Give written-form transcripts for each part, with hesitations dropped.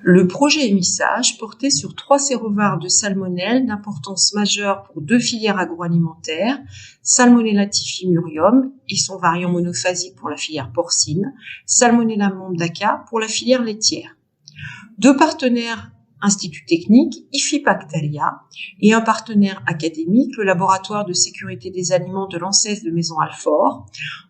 Le projet émissage portait sur 3 sérovars de salmonelle d'importance majeure pour 2 filières agroalimentaires, Salmonella typhimurium et son variant monophasique pour la filière porcine, Salmonella lambdaca pour la filière laitière. 2 partenaires instituts techniques, IFIP-Actalia, et un partenaire académique, le laboratoire de sécurité des aliments de l'ANSES de Maison-Alfort,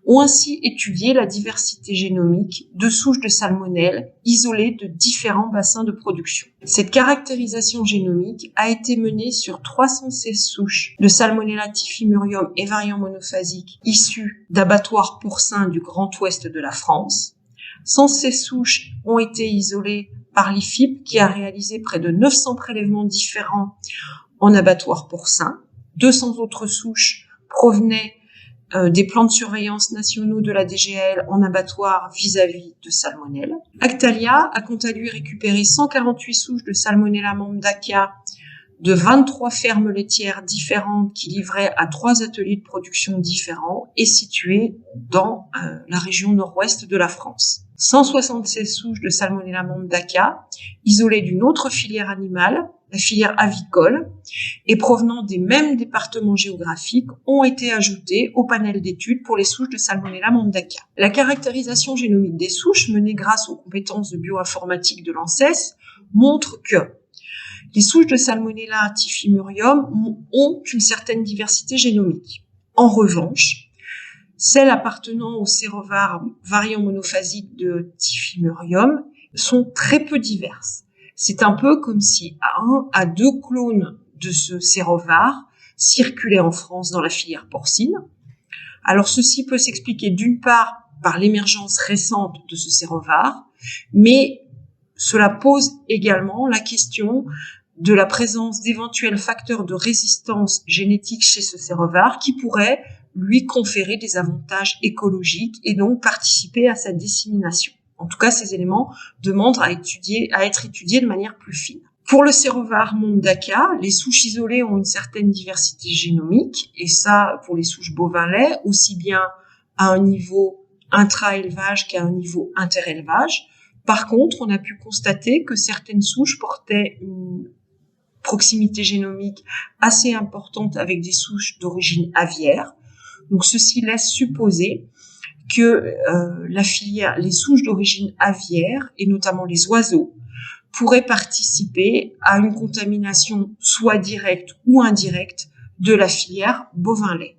ont ainsi étudié la diversité génomique de souches de salmonelle isolées de différents bassins de production. Cette caractérisation génomique a été menée sur 316 souches de Salmonella typhimurium et variant monophasique issues d'abattoirs porcins du Grand Ouest de la France. 116 souches ont été isolées par l'IFIP qui a réalisé près de 900 prélèvements différents en abattoirs porcins. 200 autres souches provenaient des plans de surveillance nationaux de la DGAL en abattoir vis-à-vis de salmonelle. Actalia a quant à lui récupéré 148 souches de Salmonella lambdaca de 23 fermes laitières différentes qui livraient à 3 ateliers de production différents et situés dans la région nord-ouest de la France. 176 souches de Salmonella lambdaca isolées d'une autre filière animale, la filière avicole, et provenant des mêmes départements géographiques, ont été ajoutées au panel d'études pour les souches de Salmonella lambdaca. La caractérisation génomique des souches, menée grâce aux compétences de bioinformatique de l'ANSES, montre que les souches de Salmonella typhimurium ont une certaine diversité génomique. En revanche, celles appartenant au sérovar variant monophasique de typhimurium sont très peu diverses. C'est un peu comme si 1 à 2 clones de ce sérovar circulaient en France dans la filière porcine. Alors ceci peut s'expliquer d'une part par l'émergence récente de ce sérovar, mais cela pose également la question de la présence d'éventuels facteurs de résistance génétique chez ce sérovar qui pourraient lui conférer des avantages écologiques et donc participer à sa dissémination. En tout cas, ces éléments demandent à être étudiés de manière plus fine. Pour le sérovar lambdaca, les souches isolées ont une certaine diversité génomique, et ça, pour les souches bovins-lait, aussi bien à un niveau intra-élevage qu'à un niveau inter-élevage. Par contre, on a pu constater que certaines souches portaient une proximité génomique assez importante avec des souches d'origine aviaire. Donc, ceci laisse supposer que les souches d'origine aviaire, et notamment les oiseaux, pourraient participer à une contamination soit directe ou indirecte de la filière bovin-lait.